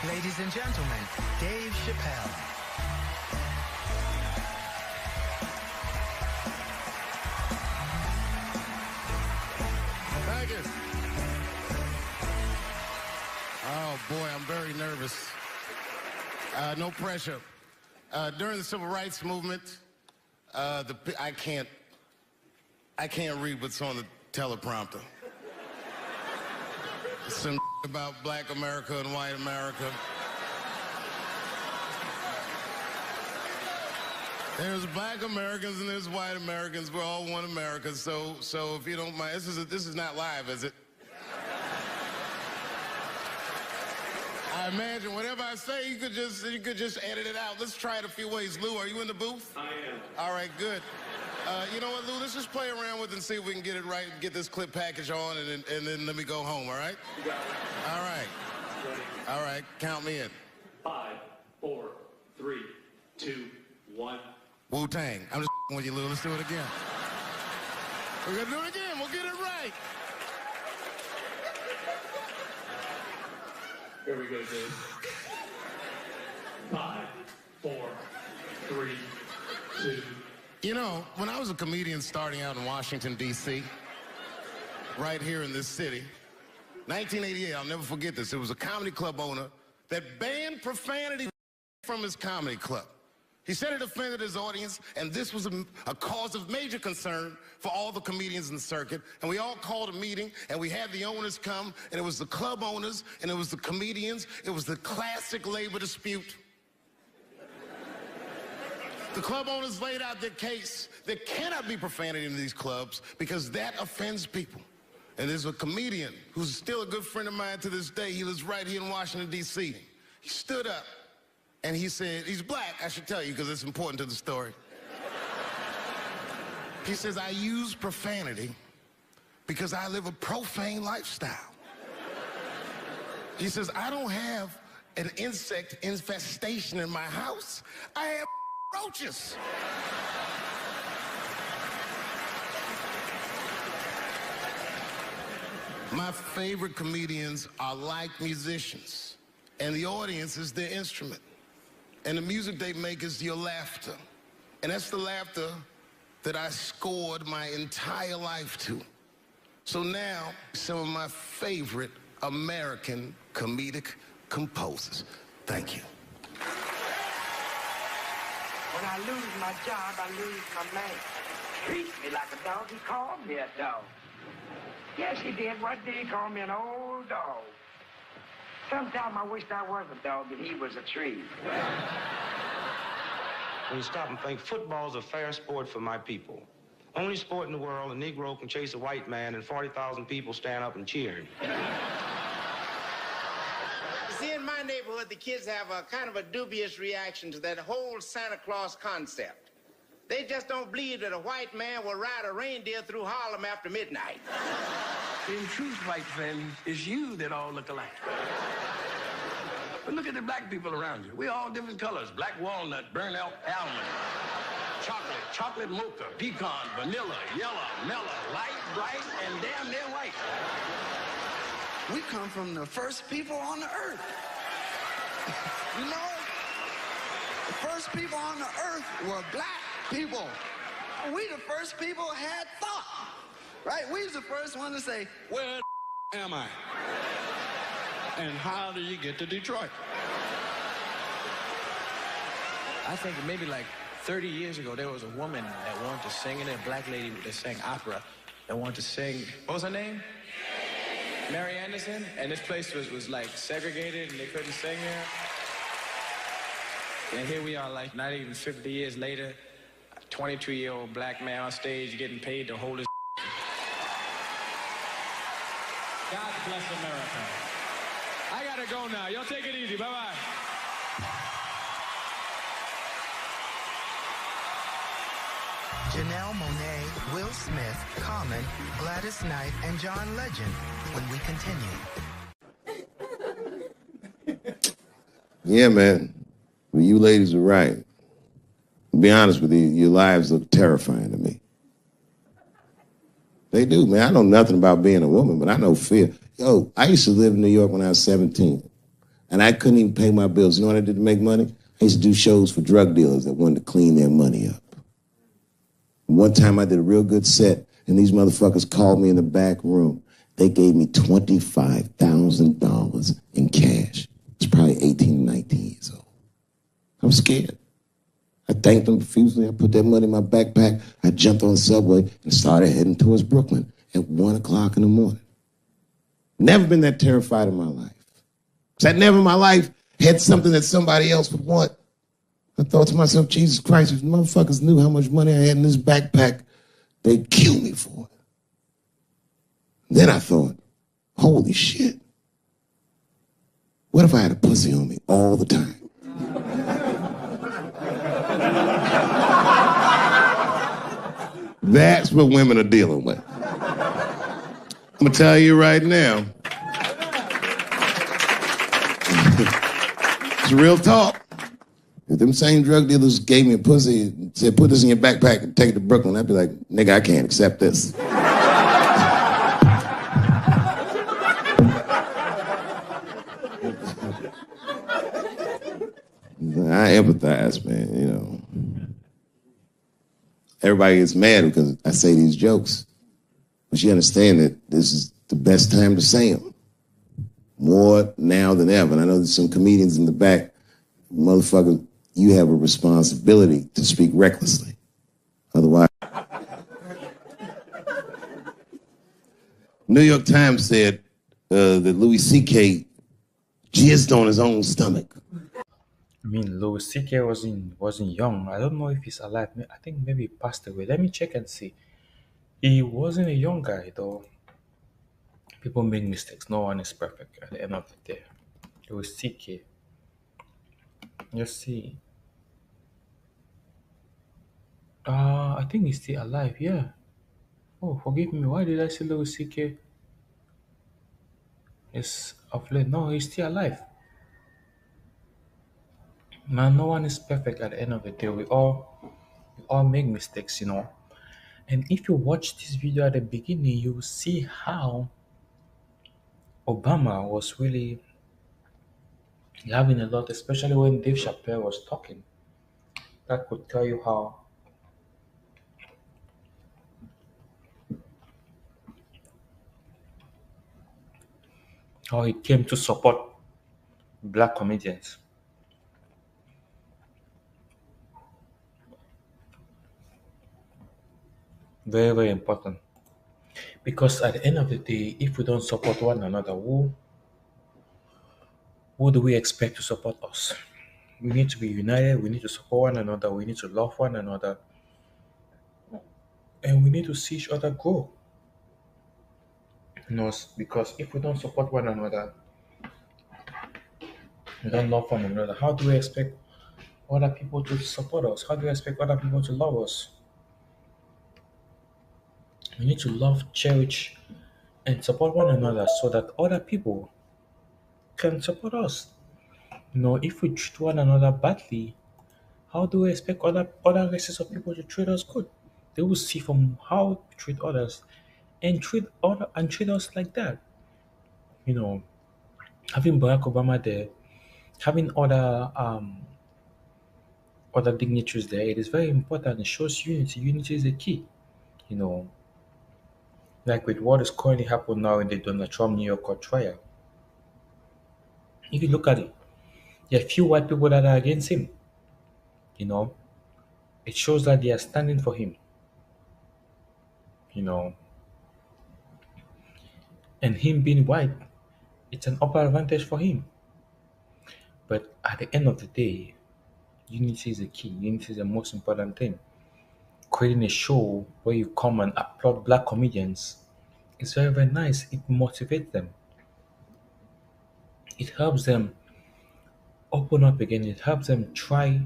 Ladies and gentlemen, Dave Chappelle. Thank you. Oh, boy, I'm very nervous. No pressure. During the Civil Rights Movement, I can't read what's on the teleprompter. Some about black America and white America. There's black Americans and there's white Americans. We're all one America. So if you don't mind, this is not live, is it? I imagine whatever I say, you could just edit it out. Let's try it a few ways. Lou, are you in the booth? I am. All right, good. You know what, Lou? Let's just play around with it and see if we can get it right, get this clip package on, and then let me go home, all right? You got it. All right. Ready. All right, count me in. 5, 4, 3, 2, 1. Wu-Tang. I'm just with you, Lou. Let's do it again. We're gonna do it again. We'll get it right. Here we go, Dave. 5, 4, 3, 2. You know, when I was a comedian starting out in Washington, D.C., right here in this city, 1988, I'll never forget this. It was a comedy club owner that banned profanity from his comedy club. He said it offended his audience, and this was a cause of major concern for all the comedians in the circuit. And we all called a meeting, and we had the owners come, and it was the club owners, and it was the comedians. It was the classic labor dispute. The club owners laid out their case. There cannot be profanity in these clubs because that offends people. And there's a comedian who's still a good friend of mine to this day. He lives right here in Washington, D.C. He stood up and he said, he's black, I should tell you because it's important to the story. He says, I use profanity because I live a profane lifestyle. He says, I don't have an insect infestation in my house. I have roaches. My favorite comedians are like musicians, and the audience is their instrument. And the music they make is your laughter. And that's the laughter that I scored my entire life to. So now, some of my favorite American comedic composers. Thank you. When I lose my job, I lose my man. Treats me like a dog. He called me a dog. Yes, he did. What did he call me? An old dog. Sometimes I wished I was a dog and he was a tree. When you stop and think, football's a fair sport for my people. Only sport in the world a Negro can chase a white man and 40,000 people stand up and cheer him. See, in my neighborhood, the kids have a kind of a dubious reaction to that whole Santa Claus concept. They just don't believe that a white man will ride a reindeer through Harlem after midnight. In truth, white friend, it's you that all look alike. But look at the black people around you. We're all different colors. Black walnut, burnt elk, almond, chocolate mocha, pecan, vanilla, yellow, mellow, light, bright, and damn near white. We come from the first people on the earth. You know, the first people on the earth were black people. We the first people had thought, right? We was the first one to say, where am I? And how do you get to Detroit? I think maybe like 30 years ago, there was a woman that wanted to sing, and a black lady that sang opera that wanted to sing. What was her name? Mary Anderson. And this place was like segregated, and they couldn't sing here. And here we are, like not even 50 years later, a 22-year-old black man on stage getting paid to hold his. God bless America. I gotta go now. Y'all take it easy. Bye-bye. Janelle Monáe, Will Smith, Common, Gladys Knight, and John Legend when we continue. Yeah, man. Well, you ladies are right. To be honest with you, your lives look terrifying to me. They do, man. I know nothing about being a woman, but I know fear. Yo, I used to live in New York when I was 17. And I couldn't even pay my bills. You know what I did to make money? I used to do shows for drug dealers that wanted to clean their money up. One time I did a real good set, and these motherfuckers called me in the back room. They gave me $25,000 in cash. I was probably 18, 19 years old. I was scared. I thanked them profusely. I put that money in my backpack. I jumped on the subway and started heading towards Brooklyn at 1 o'clock in the morning. Never been that terrified in my life. Because I never in my life had something that somebody else would want. I thought to myself, Jesus Christ, if motherfuckers knew how much money I had in this backpack, they'd kill me for it. Then I thought, holy shit. What if I had a pussy on me all the time? That's what women are dealing with. I'm gonna tell you right now. It's real talk. If them same drug dealers gave me a pussy and said, put this in your backpack and take it to Brooklyn, I'd be like, nigga, I can't accept this. I empathize, man, you know. Everybody gets mad because I say these jokes. But you understand that this is the best time to say them. More now than ever. And I know there's some comedians in the back. Motherfucker, you have a responsibility to speak recklessly. Otherwise. New York Times said that Louis C.K. jizzed on his own stomach. I mean, Louis C.K. wasn't young. I don't know if he's alive. I think maybe he passed away. Let me check and see. He wasn't a young guy, though. People make mistakes. No one is perfect at the end of the day. Louis C.K. Let's see. I think he's still alive, yeah. Oh, forgive me. Why did I say Louis C.K.? It's of late. No, he's still alive. Man, no one is perfect at the end of the day. We all make mistakes, you know. And if you watch this video at the beginning, you will see how Obama was really having a lot, especially when Dave Chappelle was talking. That could tell you how he came to support black comedians. Very, very important. Because at the end of the day, if we don't support one another, who do we expect to support us? We need to be united. We need to support one another. We need to love one another. And we need to see each other grow. You know, because if we don't support one another, we don't love one another, how do we expect other people to support us? How do we expect other people to love us? We need to love, cherish, and support one another so that other people can support us. You know, if we treat one another badly, how do we expect other races of people to treat us good? They will see from how we treat others and treat us like that. You know, having Barack Obama there, having other dignitaries there, it is very important. It shows unity. Unity is the key. You know, like with what is currently happening now in the Donald Trump New York court trial. If you look at it, there are few white people that are against him. You know, it shows that they are standing for him. You know, and him being white, it's an upper advantage for him. But at the end of the day, unity is the key. Unity is the most important thing. Creating a show where you come and applaud black comedians is very, very nice. It motivates them. It helps them open up again. It helps them try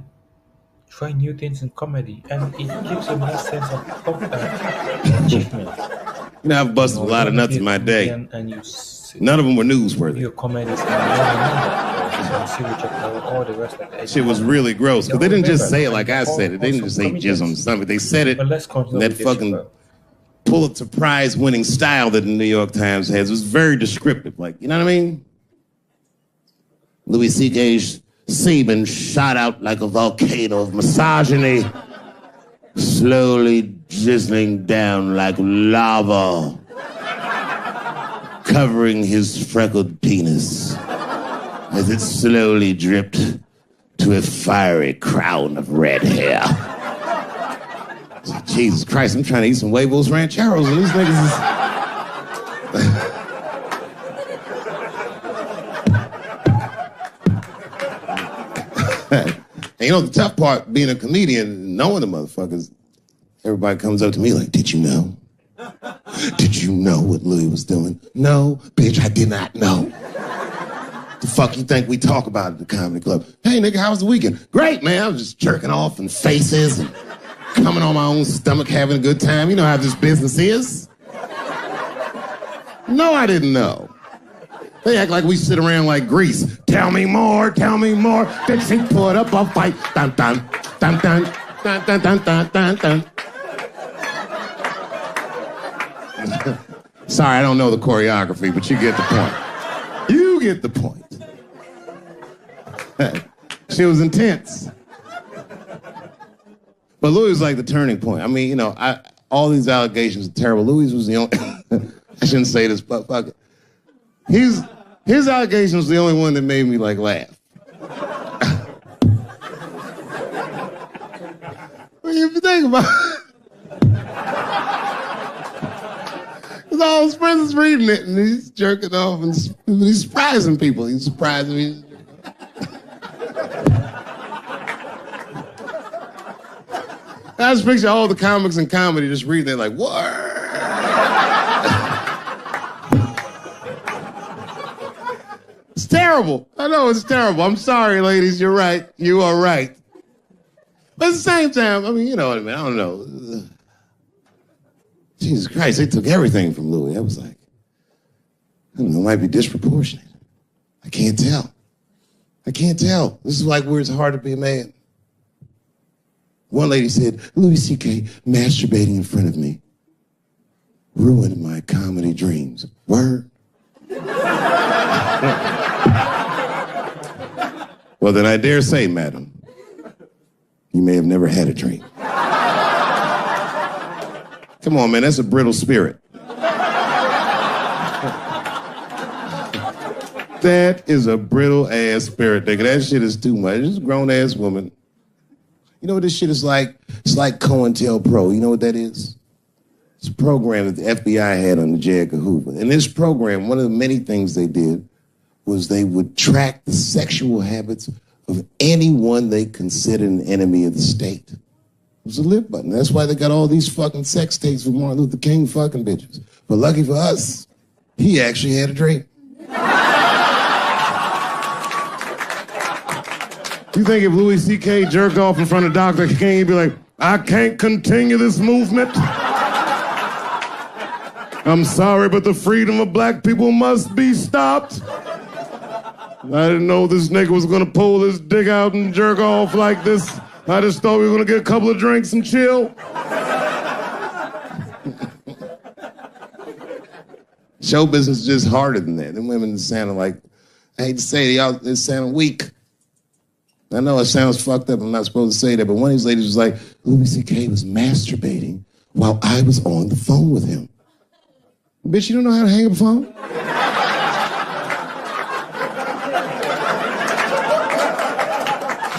new things in comedy, and it gives them that sense of achievement. You know, I've busted a lot of nuts in my day. None of them were newsworthy. Your comedies all the rest of the shit was really gross. Because they didn't just say it like I said it. They didn't just say jizz on the stomach. They said it in that fucking Pulitzer Prize winning style that the New York Times has. It was very descriptive. Like, you know what I mean? Louis C.K.'s semen shot out like a volcano of misogyny, slowly drizzling down like lava, covering his freckled penis as it slowly dripped to a fiery crown of red hair. Jesus Christ, I'm trying to eat some huevos rancheros and these niggas is... And you know, the tough part, being a comedian, knowing the motherfuckers, everybody comes up to me like, did you know? Did you know what Louis was doing? No, bitch, I did not know. The fuck you think we talk about at the comedy club? Hey, nigga, how was the weekend? Great, man. I was just jerking off and faces and coming on my own stomach, having a good time. You know how this business is. No, I didn't know. They act like we sit around like Grease. Tell me more, tell me more. Did she put up a fight? Dun, dun, dun, dun, dun, dun, dun, dun, dun, dun. Sorry, I don't know the choreography, but you get the point. You get the point. She was intense. But Louis was like the turning point. I mean, you know, all these allegations are terrible. Louis was the only... I shouldn't say this, but fuck it. His allegation was the only one that made me, like, laugh. If you think about it. Because all his friends is reading it, and he's jerking off, and he's surprising people. He's surprising me. I just picture all the comics in comedy just reading it like, what? It's terrible. I know it's terrible. I'm sorry, ladies. You're right. You are right. But at the same time, I mean, you know what I mean? I don't know. Jesus Christ, they took everything from Louis. I was like, I don't know, it might be disproportionate. I can't tell. I can't tell. This is like where it's hard to be a man. One lady said, Louis C.K. masturbating in front of me ruined my comedy dreams. Word? Well, then I dare say, madam, you may have never had a dream. Come on, man, that's a brittle spirit. That is a brittle-ass spirit, nigga. That shit is too much. This is a grown-ass woman. You know what this shit is like? It's like COINTELPRO. You know what that is? It's a program that the FBI had under J. Edgar Hoover. In this program, one of the many things they did was they would track the sexual habits of anyone they considered an enemy of the state. It was a live button. That's why they got all these fucking sex tapes with Martin Luther King fucking bitches. But lucky for us, he actually had a dream. You think if Louis C.K. jerked off in front of Dr. King, he'd be like, I can't continue this movement. I'm sorry, but the freedom of black people must be stopped. I didn't know this nigga was gonna pull his dick out and jerk off like this. I just thought we were gonna get a couple of drinks and chill. Show business is just harder than that. Them women sounding like, I hate to say it, y'all, they sound weak. I know it sounds fucked up, I'm not supposed to say that, but one of these ladies was like, Louis C.K. was masturbating while I was on the phone with him. Bitch, you don't know how to hang up a phone?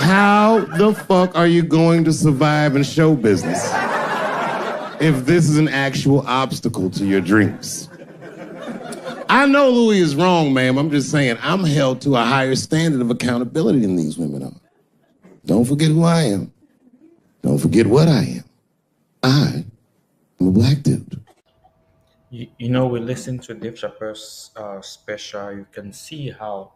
How the fuck are you going to survive in show business if this is an actual obstacle to your dreams? I know Louis is wrong, ma'am. I'm just saying I'm held to a higher standard of accountability than these women are. Don't forget who I am. Don't forget what I am. I am a black dude. You know, we listen to Dave Chappelle's special. You can see how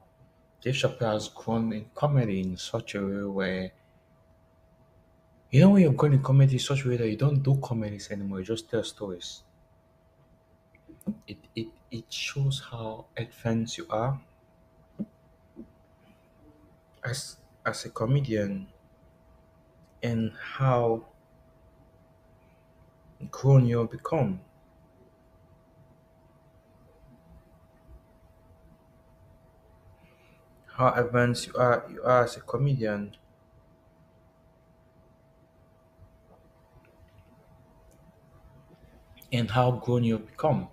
Dave Chappelle has grown in comedy in such a way where, you know, when you're going in comedy in such a way that you don't do comedies anymore, you just tell stories. It shows how advanced you are as a comedian and how grown you've become. how advanced you are as a comedian, and how grown you've become.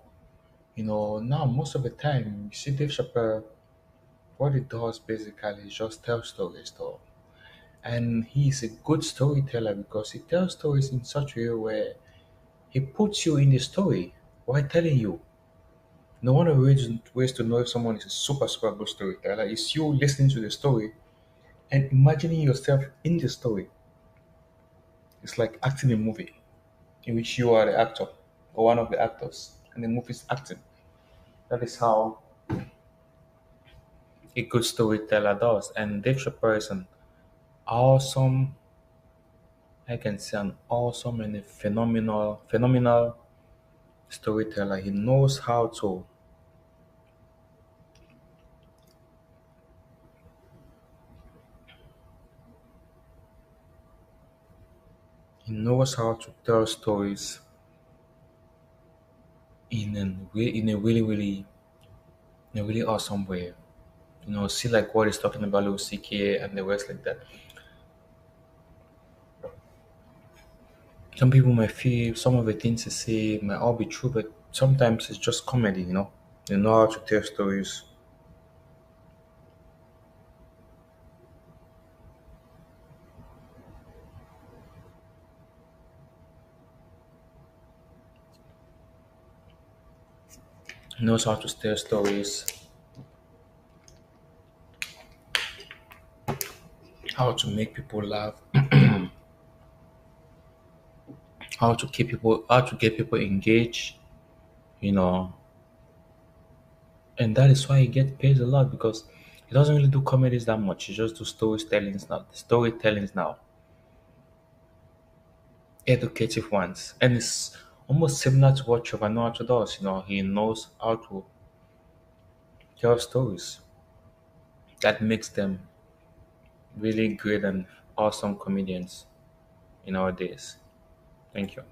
Now most of the time you see Dave Chappelle, what he does basically is just tell stories though. And he's a good storyteller because he tells stories in such a way where he puts you in the story while telling you. One of the ways to know if someone is a super, super good storyteller is you listening to the story and imagining yourself in the story. It's like acting a movie in which you are the actor or one of the actors and the movie is acting. That is how a good storyteller does. And Dave Chappelle is an awesome, I can say an awesome and a phenomenal storyteller. He knows how to tell stories in a really awesome way. See like what he's talking about Louis CK and the rest like that. Some people might feel some of the things he say might all be true, but sometimes it's just comedy. They know how to tell stories. He knows how to tell stories, how to make people laugh, how to get people engaged, you know, and that is why he gets paid a lot because he doesn't really do comedies that much. He just do storytellings now, educative ones, and it's almost similar to what Trevor Noah does. He knows how to tell stories that makes them really great and awesome comedians in our days. Thank you.